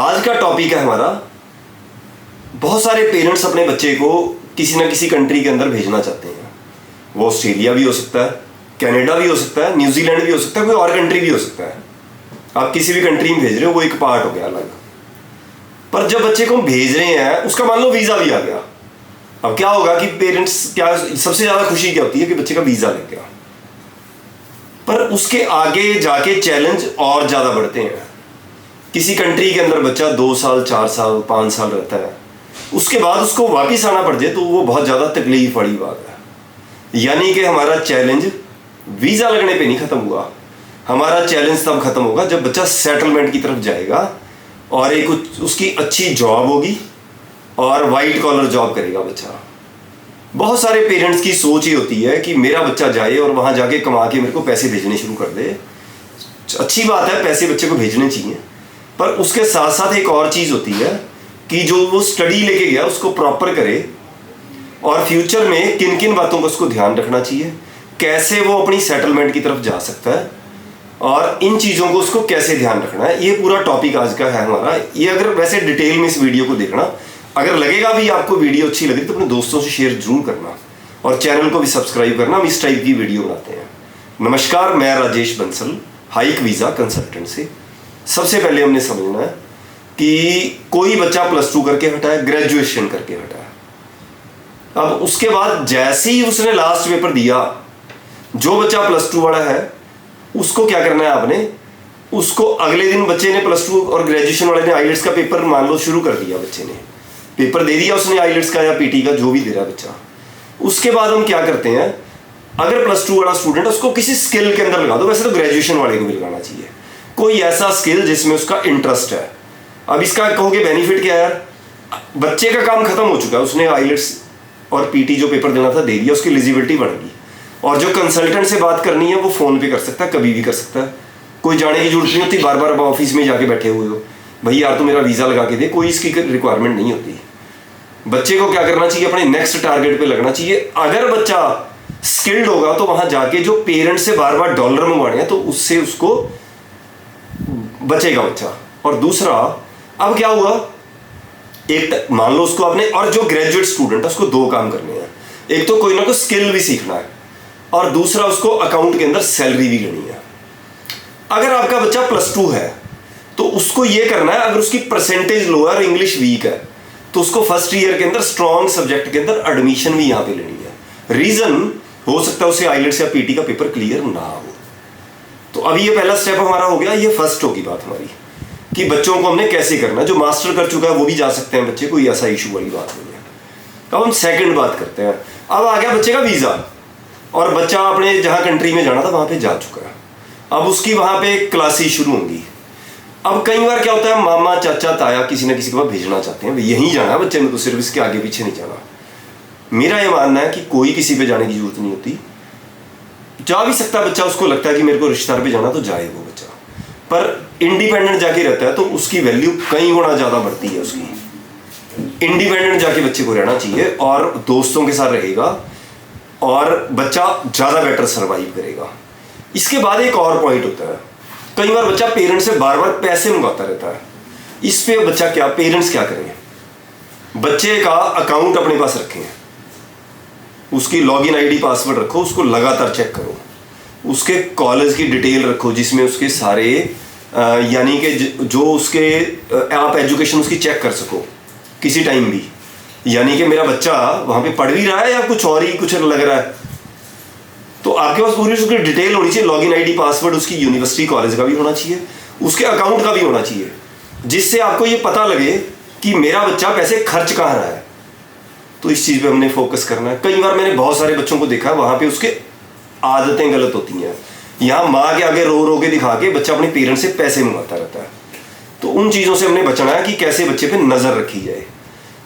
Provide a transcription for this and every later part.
आज का टॉपिक है हमारा, बहुत सारे पेरेंट्स अपने बच्चे को किसी ना किसी कंट्री के अंदर भेजना चाहते हैं। वो ऑस्ट्रेलिया भी हो सकता है, कनाडा भी हो सकता है, न्यूजीलैंड भी हो सकता है, कोई और कंट्री भी हो सकता है। आप किसी भी कंट्री में भेज रहे हो, वो एक पार्ट हो गया अलग। पर जब बच्चे को भेज रहे हैं, उसका मान लो वीज़ा भी आ गया, अब क्या होगा कि पेरेंट्स क्या सबसे ज़्यादा खुशी क्या होती है कि बच्चे का वीज़ा लग गया। पर उसके आगे जाके चैलेंज और ज़्यादा बढ़ते हैं। किसी कंट्री के अंदर बच्चा 2 साल 4 साल 5 साल रहता है, उसके बाद उसको वापस आना पड़ जाए तो वो बहुत ज़्यादा तकलीफ वाली बात है। यानी कि हमारा चैलेंज वीज़ा लगने पे नहीं ख़त्म हुआ, हमारा चैलेंज तब ख़त्म होगा जब बच्चा सेटलमेंट की तरफ जाएगा और एक उसकी अच्छी जॉब होगी और वाइट कॉलर जॉब करेगा बच्चा। बहुत सारे पेरेंट्स की सोच ही होती है कि मेरा बच्चा जाए और वहाँ जाके कमा के मेरे को पैसे भेजने शुरू कर दे। अच्छी बात है, पैसे बच्चे को भेजने चाहिए, पर उसके साथ साथ एक और चीज़ होती है कि जो वो स्टडी लेके गया उसको प्रॉपर करे और फ्यूचर में किन किन बातों का उसको ध्यान रखना चाहिए, कैसे वो अपनी सेटलमेंट की तरफ जा सकता है और इन चीज़ों को उसको कैसे ध्यान रखना है। ये पूरा टॉपिक आज का है हमारा। ये अगर वैसे डिटेल में इस वीडियो को देखना, अगर लगेगा भी आपको वीडियो अच्छी लगी तो अपने दोस्तों से शेयर जरूर करना और चैनल को भी सब्सक्राइब करना। हम इस टाइप की वीडियो बनाते हैं। नमस्कार, मैं Rajesh Bansal, hike visa consultant से। सबसे पहले हमने समझना है कि कोई बच्चा +2 करके हटा है, ग्रेजुएशन करके हटा है। अब उसके बाद जैसे ही उसने लास्ट पेपर दिया, जो बच्चा +2 वाला है उसको क्या करना है आपने, उसको अगले दिन बच्चे ने +2 और ग्रेजुएशन वाले ने आईलेट्स का पेपर मान लो शुरू कर दिया, बच्चे ने पेपर दे दिया उसने आईलेट्स का या पीटी का, जो भी दे रहा बच्चा। उसके बाद हम क्या करते हैं, अगर +2 वाला स्टूडेंट है उसको किसी स्किल के अंदर लगा दो। वैसे तो ग्रेजुएशन वाले को भी लगाना चाहिए, कोई ऐसा स्किल जिसमें उसका इंटरेस्ट है। अब इसका कहोगे बेनिफिट क्या है यार, बच्चे का काम खत्म हो चुका है, उसने आईलेट्स और पीटी जो पेपर देना था दे दिया, उसकी एलिजिबिलिटी बढ़ गई और जो कंसल्टेंट से बात करनी है वो फ़ोन पे कर सकता है, कभी भी कर सकता है। कोई जाने की जरूरत नहीं होती, बार बार ऑफिस में जाके बैठे हुए हो, भैया यार तो मेरा वीज़ा लगा के दे, कोई इसकी रिक्वायरमेंट नहीं होती। बच्चे को क्या करना चाहिए, अपने नेक्स्ट टारगेट पे लगना चाहिए। अगर बच्चा स्किल्ड होगा तो वहां जाके जो पेरेंट्स से बार बार डॉलर मंगवाने हैं तो उससे उसको बचेगा बच्चा। और दूसरा, अब क्या हुआ, एक मान लो उसको आपने, और जो ग्रेजुएट स्टूडेंट है उसको 2 काम करने हैं। एक तो कोई ना कोई स्किल भी सीखना है और दूसरा उसको अकाउंट के अंदर सैलरी भी लेनी है। अगर आपका बच्चा +2 है तो उसको ये करना है, अगर उसकी परसेंटेज लो है और इंग्लिश वीक है तो उसको फर्स्ट ईयर के अंदर स्ट्रॉन्ग सब्जेक्ट के अंदर एडमिशन भी यहाँ पे लेनी है। रीजन हो सकता है उसे आईलेट्स या पीटी का पेपर क्लियर ना हो। तो अभी ये पहला स्टेप हमारा हो गया। ये फर्स्ट होगी बात हमारी कि बच्चों को हमने कैसे करना है। जो मास्टर कर चुका है वो भी जा सकते हैं बच्चे, कोई ऐसा इशू वाली बात नहीं है। अब हम सेकंड बात करते हैं। अब आ गया बच्चे का वीज़ा और बच्चा अपने जहाँ कंट्री में जाना था वहाँ पे जा चुका है। अब उसकी वहाँ पे क्लासेस शुरू होंगी। अब कई बार क्या होता है, मामा चाचा ताया किसी ना किसी के पास भेजना चाहते हैं, यहीं जाना है बच्चे ने, तो सिर्फ इसके आगे पीछे नहीं जाना। मेरा ये मानना है कि कोई किसी पे जाने की जरूरत नहीं होती, जा भी सकता बच्चा, उसको लगता है कि मेरे को रिश्तेदार पे जाना तो जाए वो बच्चा, पर इंडिपेंडेंट जाके रहता है तो उसकी वैल्यू कई गुना ज़्यादा बढ़ती है उसकी। इंडिपेंडेंट जाके बच्चे को रहना चाहिए और दोस्तों के साथ रहेगा और बच्चा ज़्यादा बेटर सर्वाइव करेगा। इसके बाद एक और पॉइंट होता है, कई बार बच्चा पेरेंट्स से बार बार पैसे मंगाता रहता है। इस पे बच्चा क्या, पेरेंट्स क्या करें, बच्चे का अकाउंट अपने पास रखें, उसकी लॉगिन आईडी पासवर्ड रखो, उसको लगातार चेक करो, उसके कॉलेज की डिटेल रखो जिसमें उसके सारे यानी कि जो उसके आप एजुकेशन उसकी चेक कर सको किसी टाइम भी, यानी कि मेरा बच्चा वहाँ पे पढ़ भी रहा है या कुछ और ही कुछ लग रहा है, तो आपके पास पूरी उसकी डिटेल होनी चाहिए। लॉगिन आईडी पासवर्ड उसकी यूनिवर्सिटी कॉलेज का भी होना चाहिए, उसके अकाउंट का भी होना चाहिए, जिससे आपको ये पता लगे कि मेरा बच्चा पैसे खर्च कहाँ रहा है। तो इस चीज़ पे हमने फोकस करना है। कई बार मैंने बहुत सारे बच्चों को देखा वहाँ पे उसके आदतें गलत होती हैं। यहाँ माँ के आगे रो रो के दिखा के बच्चा अपने पेरेंट्स से पैसे मंगाता रहता है। तो उन चीज़ों से हमने बचना है कि कैसे बच्चे पे नज़र रखी जाए।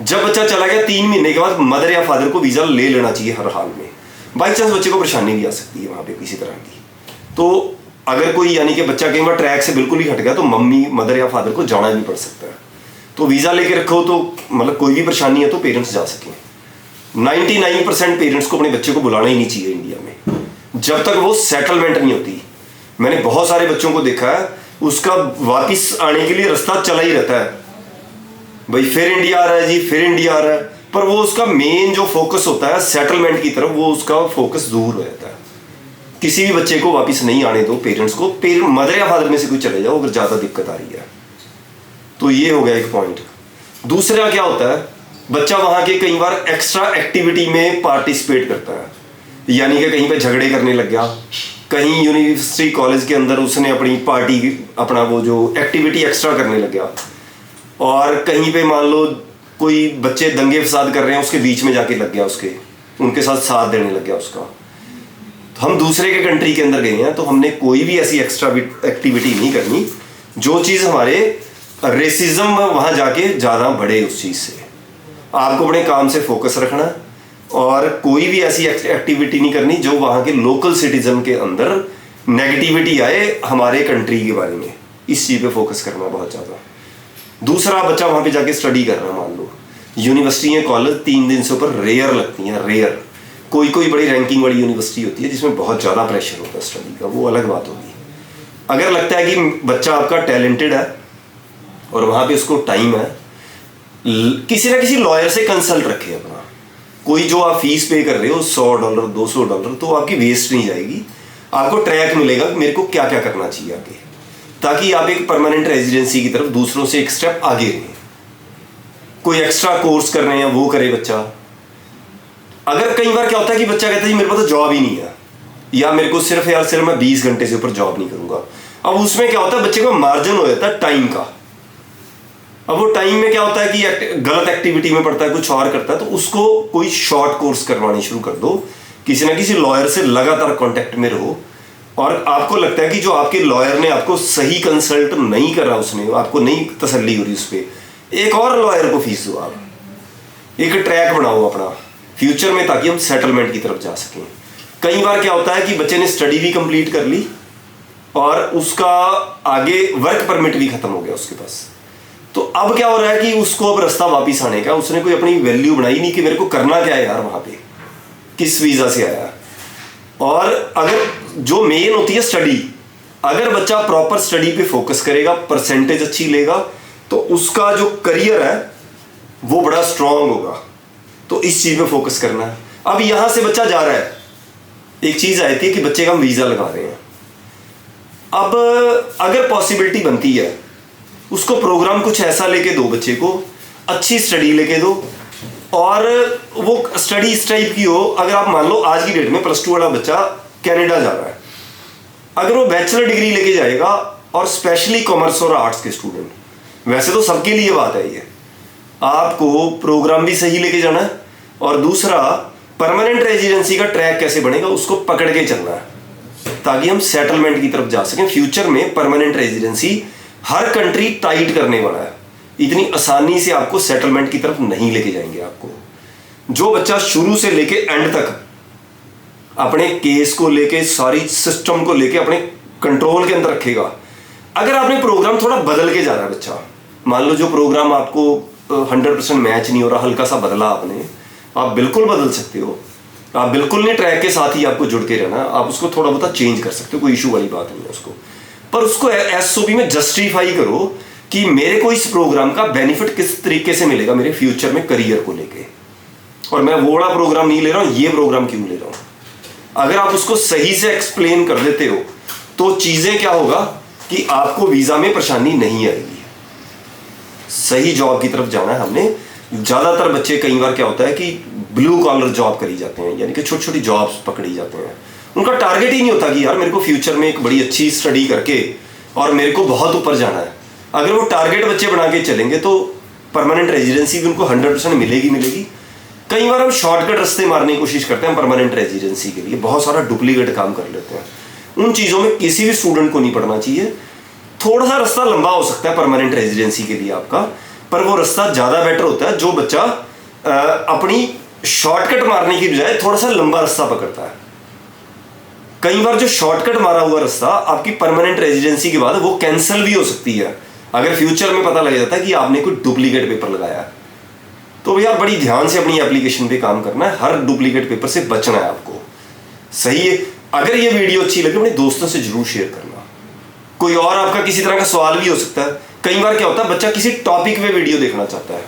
जब बच्चा चला गया 3 महीने के बाद मदर या फादर को वीज़ा ले लेना चाहिए हर हाल में। बाई चांस बच्चे को परेशानी भी आ सकती है वहाँ पे किसी तरह की, तो अगर कोई यानी कि बच्चा कई बार ट्रैक से बिल्कुल ही हट गया तो मम्मी मदर या फादर को जाना भी पड़ सकता है। तो वीज़ा लेके रखो तो मतलब कोई भी परेशानी है तो पेरेंट्स जा सकें। 99% पेरेंट्स को अपने बच्चे को बुलाना ही नहीं चाहिए इंडिया में जब तक वो सेटलमेंट नहीं होती। मैंने बहुत सारे बच्चों को देखा है उसका वापस आने के लिए रास्ता चला ही रहता है, भाई फिर इंडिया आ रहा है जी, फिर इंडिया आ रहा है, पर वो उसका मेन जो फोकस होता है सेटलमेंट की तरफ, वो उसका फोकस दूर हो जाता है। किसी भी बच्चे को वापस नहीं आने दो, पेरेंट्स को, मदर या फादर में से कोई चले जाओ अगर ज़्यादा दिक्कत आ रही है। तो ये हो गया एक पॉइंट। दूसरा क्या होता है, बच्चा वहाँ के कई बार एक्स्ट्रा एक्टिविटी में पार्टिसिपेट करता है, यानी कि कहीं पे झगड़े करने लग गया, कहीं यूनिवर्सिटी कॉलेज के अंदर उसने अपनी पार्टी, अपना वो जो एक्टिविटी एक्स्ट्रा करने लग गया, और कहीं पे मान लो कोई बच्चे दंगे फसाद कर रहे हैं, उसके बीच में जाके लग गया, उनके साथ देने लग गया उसका। तो हम दूसरे के कंट्री के अंदर गए हैं, तो हमने कोई भी ऐसी एक्स्ट्रा एक्टिविटी नहीं करनी जो चीज़ हमारे रेसिज्म वहाँ जाके ज़्यादा बढ़े। उस चीज़ से आपको अपने काम से फोकस रखना, और कोई भी ऐसी एक्टिविटी नहीं करनी जो वहाँ के लोकल सिटीजन के अंदर नेगेटिविटी आए हमारे कंट्री के बारे में। इस चीज़ पे फोकस करना बहुत ज़्यादा। दूसरा, बच्चा वहाँ पे जाके स्टडी कर रहा है, मान लो यूनिवर्सिटी या कॉलेज 3 दिन से ऊपर रेयर लगती हैं, रेयर। कोई बड़ी रैंकिंग वाली यूनिवर्सिटी होती है जिसमें बहुत ज़्यादा प्रेशर होता है स्टडी का, वो अलग बात होगी। अगर लगता है कि बच्चा आपका टैलेंटेड है और वहाँ पे उसको टाइम है, किसी ना किसी लॉयर से कंसल्ट रखे अपना। कोई जो आप फीस पे कर रहे हो $100 $200, तो आपकी वेस्ट नहीं जाएगी, आपको ट्रैक मिलेगा कि मेरे को क्या क्या करना चाहिए आगे, ताकि आप एक परमानेंट रेजिडेंसी की तरफ दूसरों से एक स्टेप आगे रहें। कोई एक्स्ट्रा कोर्स कर रहे हैं वो करे बच्चा। अगर कई बार क्या होता है कि बच्चा कहता है जी मेरे पास तो जॉब ही नहीं है, या मेरे को सिर्फ मैं 20 घंटे से ऊपर जॉब नहीं करूंगा। अब उसमें क्या होता है, बच्चे को मार्जिन हो जाता है टाइम का। अब वो टाइम में क्या होता है कि गलत एक्टिविटी में पड़ता है, कुछ और करता है, तो उसको कोई शॉर्ट कोर्स करवाने शुरू कर दो, किसी ना किसी लॉयर से लगातार कांटेक्ट में रहो। और आपको लगता है कि जो आपके लॉयर ने आपको सही कंसल्ट नहीं करा, उसने आपको नहीं तसल्ली हो रही उस पर, एक और लॉयर को फीस दो, आप एक ट्रैक बनाओ अपना फ्यूचर में, ताकि हम सेटलमेंट की तरफ जा सकें। कई बार क्या होता है कि बच्चे ने स्टडी भी कंप्लीट कर ली और उसका आगे वर्क परमिट भी खत्म हो गया उसके पास, तो अब क्या हो रहा है कि उसको अब रास्ता वापिस आने का, उसने कोई अपनी वैल्यू बनाई नहीं कि मेरे को करना क्या है यार, वहां पे किस वीजा से आया। और अगर जो मेन होती है स्टडी, अगर बच्चा प्रॉपर स्टडी पे फोकस करेगा, परसेंटेज अच्छी लेगा, तो उसका जो करियर है वो बड़ा स्ट्रांग होगा। तो इस चीज पे फोकस करना है। अब यहां से बच्चा जा रहा है, एक चीज आती है कि बच्चे का हम वीजा लगा रहे हैं। अब अगर पॉसिबिलिटी बनती है, उसको प्रोग्राम कुछ ऐसा लेके दो, बच्चे को अच्छी स्टडी लेके दो, और वो स्टडी इस टाइप की हो। अगर आप मान लो आज की डेट में +2 वाला बच्चा कनाडा जा रहा है, अगर वो बैचलर डिग्री लेके जाएगा, और स्पेशली कॉमर्स और आर्ट्स के स्टूडेंट, वैसे तो सबके लिए बात है ये, आपको प्रोग्राम भी सही लेके जाना है, और दूसरा परमानेंट रेजिडेंसी का ट्रैक कैसे बनेगा उसको पकड़ के चलना है, ताकि हम सेटलमेंट की तरफ जा सकें। फ्यूचर में परमानेंट रेजिडेंसी हर कंट्री टाइट करने वाला है, इतनी आसानी से आपको सेटलमेंट की तरफ नहीं लेके जाएंगे। आपको जो बच्चा शुरू से लेके एंड तक अपने केस को लेके, सारी सिस्टम को लेके अपने कंट्रोल के अंदर रखेगा। अगर आपने प्रोग्राम थोड़ा बदल के जा रहा है बच्चा, मान लो जो प्रोग्राम आपको 100% मैच नहीं हो रहा, हल्का सा बदला आपने, आप बिल्कुल बदल सकते हो। आप बिल्कुल नहीं, ट्रैक के साथ ही आपको जुड़ के रहना, आप उसको थोड़ा बहुत चेंज कर सकते हो, कोई इशू वाली बात नहीं है उसको। पर उसको एसओपी में जस्टिफाई करो कि मेरे को इस प्रोग्राम का बेनिफिट किस तरीके से मिलेगा मेरे फ्यूचर में करियर को लेके, और मैं वो वाला प्रोग्राम नहीं ले रहा हूँ, ये प्रोग्राम क्यों ले रहा हूँ। अगर आप उसको सही से एक्सप्लेन कर देते हो, तो चीजें क्या होगा कि आपको वीजा में परेशानी नहीं आएगी। सही जॉब की तरफ जाना है हमने। ज्यादातर बच्चे, कई बार क्या होता है कि ब्लू कॉलर जॉब करी जाते हैं, यानी कि छोटी छोटी जॉब्स पकड़ी जाते हैं। उनका टारगेट ही नहीं होता कि यार मेरे को फ्यूचर में एक बड़ी अच्छी स्टडी करके और मेरे को बहुत ऊपर जाना है। अगर वो टारगेट बच्चे बना के चलेंगे तो परमानेंट रेजिडेंसी भी उनको 100% मिलेगी। कई बार हम शॉर्टकट रास्ते मारने की कोशिश करते हैं परमानेंट रेजिडेंसी के लिए, बहुत सारा डुप्लीकेट काम कर लेते हैं। उन चीज़ों में किसी भी स्टूडेंट को नहीं पढ़ना चाहिए। थोड़ा सा रास्ता लंबा हो सकता है परमानेंट रेजिडेंसी के लिए आपका, पर वो रास्ता ज़्यादा बेटर होता है जो बच्चा अपनी शॉर्टकट मारने की बजाय थोड़ा सा लंबा रास्ता पकड़ता है। कई बार जो शॉर्टकट मारा हुआ रास्ता आपकी परमानेंट रेजिडेंसी के बाद वो कैंसिल भी हो सकती है, अगर फ्यूचर में पता लग जाता है कि आपने कोई डुप्लीकेट पेपर लगाया। तो भैया बड़ी ध्यान से अपनी एप्लीकेशन पे काम करना है, हर डुप्लीकेट पेपर से बचना है आपको। सही है। अगर ये वीडियो अच्छी लगे अपने दोस्तों से जरूर शेयर करना। कोई और आपका किसी तरह का सवाल भी हो सकता है। कई बार क्या होता है, बच्चा किसी टॉपिक पे वीडियो देखना चाहता है,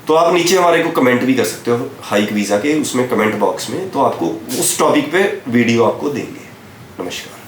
तो आप नीचे हमारे को कमेंट भी कर सकते हो हाइक वीज़ा के उसमें कमेंट बॉक्स में, तो आपको उस टॉपिक पे वीडियो आपको देंगे। नमस्कार।